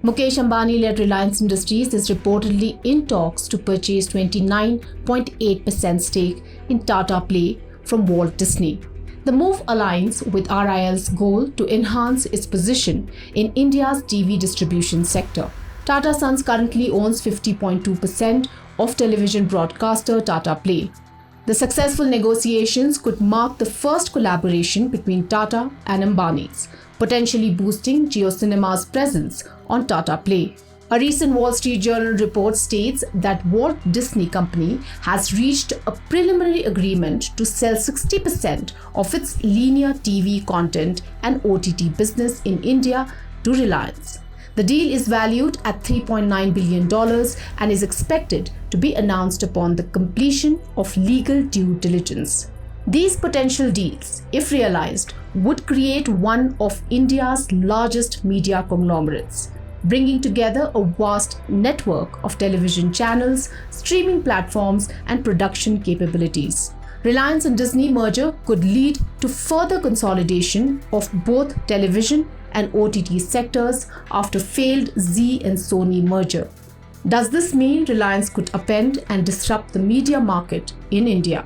Mukesh Ambani-led Reliance Industries is reportedly in talks to purchase 29.8% stake in Tata Play from Walt Disney. The move aligns with RIL's goal to enhance its position in India's TV distribution sector. Tata Sons currently owns 50.2% of television broadcaster Tata Play. The successful negotiations could mark the first collaboration between Tata and Ambani's, potentially boosting JioCinema's presence on Tata Play. A recent Wall Street Journal report states that Walt Disney Company has reached a preliminary agreement to sell 60% of its linear TV content and OTT business in India to Reliance. The deal is valued at $3.9 billion and is expected to be announced upon the completion of legal due diligence. These potential deals, if realized, would create one of India's largest media conglomerates, bringing together a vast network of television channels, streaming platforms, and production capabilities. Reliance and Disney merger could lead to further consolidation of both television and OTT sectors after failed Zee and Sony merger. Does this mean Reliance could upend and disrupt the media market in India?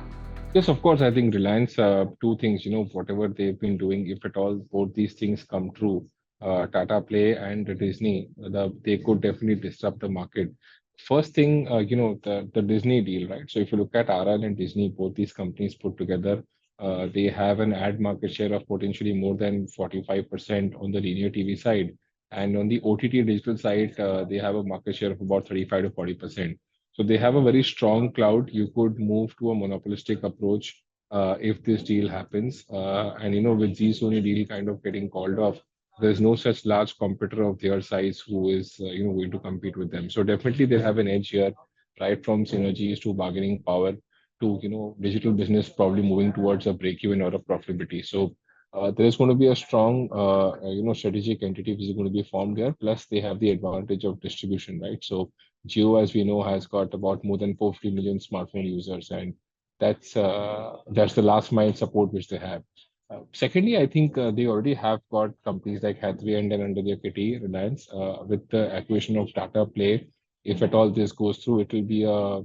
Yes, of course. I think Reliance, two things, whatever they've been doing, if at all both these things come true, Tata Play and Disney, they could definitely disrupt the market. First thing, the Disney deal, right? So if you look at RL and Disney, both these companies put together, they have an ad market share of potentially more than 45% on the linear TV side. And on the OTT digital side, they have a market share of about 35 to 40%. So they have a very strong cloud. You could move to a monopolistic approach if this deal happens. And with Zee Sony deal kind of getting called off, there's no such large competitor of their size who is going to compete with them. So definitely they have an edge here, right from synergies to bargaining power to digital business probably moving towards a break even or a profitability. So there is going to be a strong strategic entity which is going to be formed here. Plus they have the advantage of distribution, right? So Jio, as we know, has got about more than 450 million smartphone users, and that's the last mile support which they have. Secondly, I think they already have got companies like Hathway and then under their kitty, Reliance, with the acquisition of Tata Play. If at all this goes through, it will be a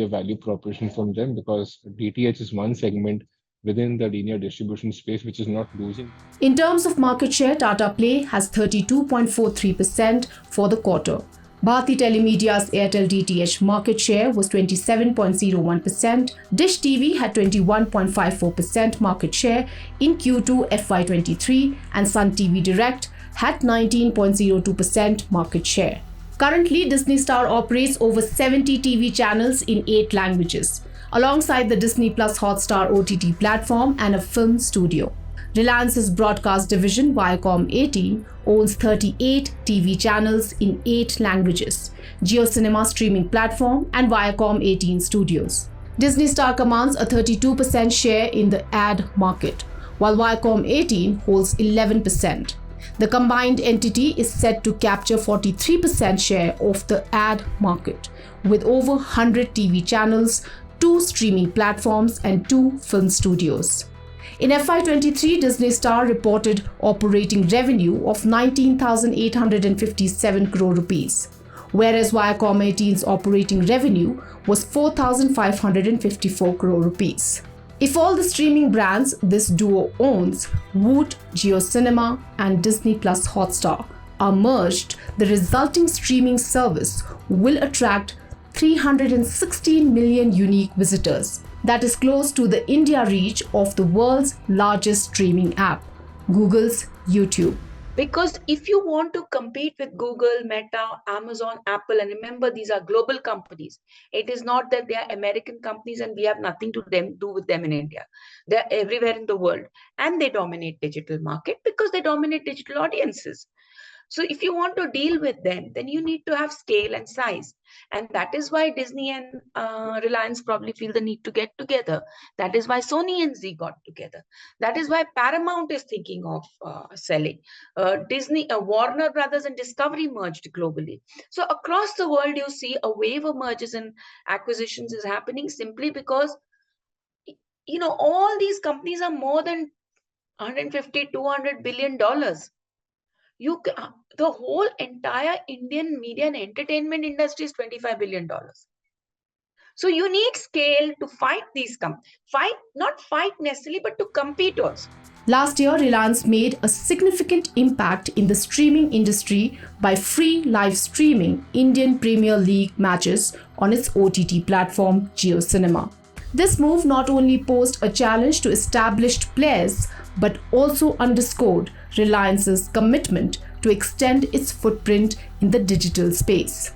value proposition from them because DTH is one segment within the linear distribution space which is not losing. In terms of market share, Tata Play has 32.43% for the quarter. Bharti Telemedia's Airtel DTH market share was 27.01%. Dish TV had 21.54% market share in Q2 FY23 and Sun TV Direct had 19.02% market share. Currently, Disney Star operates over 70 TV channels in 8 languages, alongside the Disney Plus Hotstar OTT platform and a film studio. Reliance's broadcast division, Viacom18, owns 38 TV channels in 8 languages, JioCinema streaming platform, and Viacom18 studios. Disney Star commands a 32% share in the ad market, while Viacom18 holds 11%. The combined entity is set to capture 43% share of the ad market, with over 100 TV channels, 2 streaming platforms, and 2 film studios. In FY23, Disney Star reported operating revenue of 19,857 crore rupees, whereas Viacom18's operating revenue was 4,554 crore rupees. If all the streaming brands this duo owns, Woot, JioCinema, and Disney Plus Hotstar, are merged, the resulting streaming service will attract 316 million unique visitors. That is close to the India reach of the world's largest streaming app, Google's YouTube. Because if you want to compete with Google, Meta, Amazon, Apple, and remember these are global companies, it is not that they are American companies and we have nothing to do with them in India. They're everywhere in the world and they dominate digital market because they dominate digital audiences. So if you want to deal with them, then you need to have scale and size. And that is why Disney and Reliance probably feel the need to get together. That is why Sony and Zee got together. That is why Paramount is thinking of selling. Warner Brothers and Discovery merged globally. So across the world, you see a wave of mergers and acquisitions is happening simply because, all these companies are more than 150, $200 billion. The whole entire Indian media and entertainment industry is $25 billion. So you need scale to fight these not fight necessarily, but to compete also. Last year, Reliance made a significant impact in the streaming industry by free live streaming Indian Premier League matches on its OTT platform JioCinema. This move not only posed a challenge to established players but also underscored Reliance's commitment to extend its footprint in the digital space.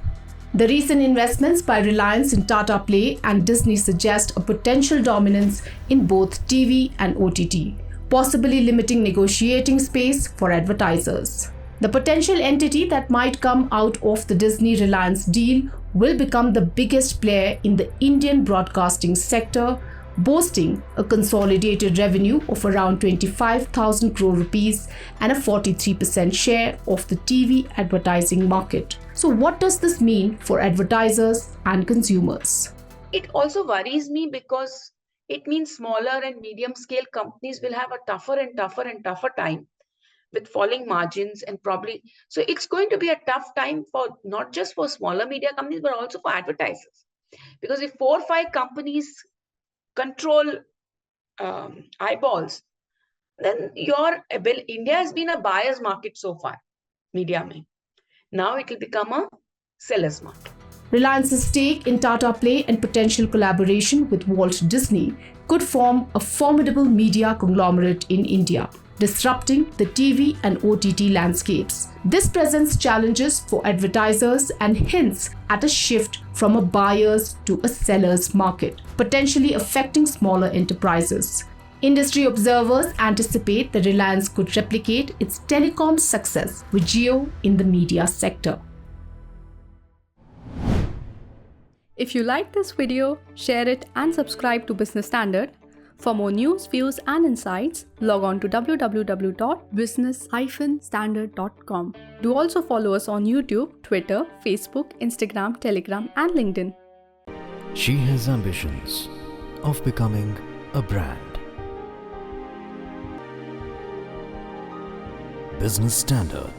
The recent investments by Reliance in Tata Play and Disney suggest a potential dominance in both TV and OTT, possibly limiting negotiating space for advertisers. The potential entity that might come out of the Disney-Reliance deal will become the biggest player in the Indian broadcasting sector, boasting a consolidated revenue of around 25,000 crore rupees and a 43% share of the TV advertising market. So what does this mean for advertisers and consumers? It also worries me because it means smaller and medium scale companies will have a tougher and tougher time with falling margins and probably. So it's going to be a tough time for not just for smaller media companies, but also for advertisers. Because if 4 or 5 companies control eyeballs, then India has been a buyer's market so far, media mein. Now it will become a seller's market. Reliance's stake in Tata Play and potential collaboration with Walt Disney could form a formidable media conglomerate in India, disrupting the TV and OTT landscapes. This presents challenges for advertisers and hints at a shift from a buyer's to a seller's market, potentially affecting smaller enterprises. Industry observers anticipate that Reliance could replicate its telecom success with Jio in the media sector. If you like this video, share it and subscribe to Business Standard. For more news, views and insights, log on to www.business-standard.com. Do also follow us on YouTube, Twitter, Facebook, Instagram, Telegram and LinkedIn. She has ambitions of becoming a brand. Business Standard.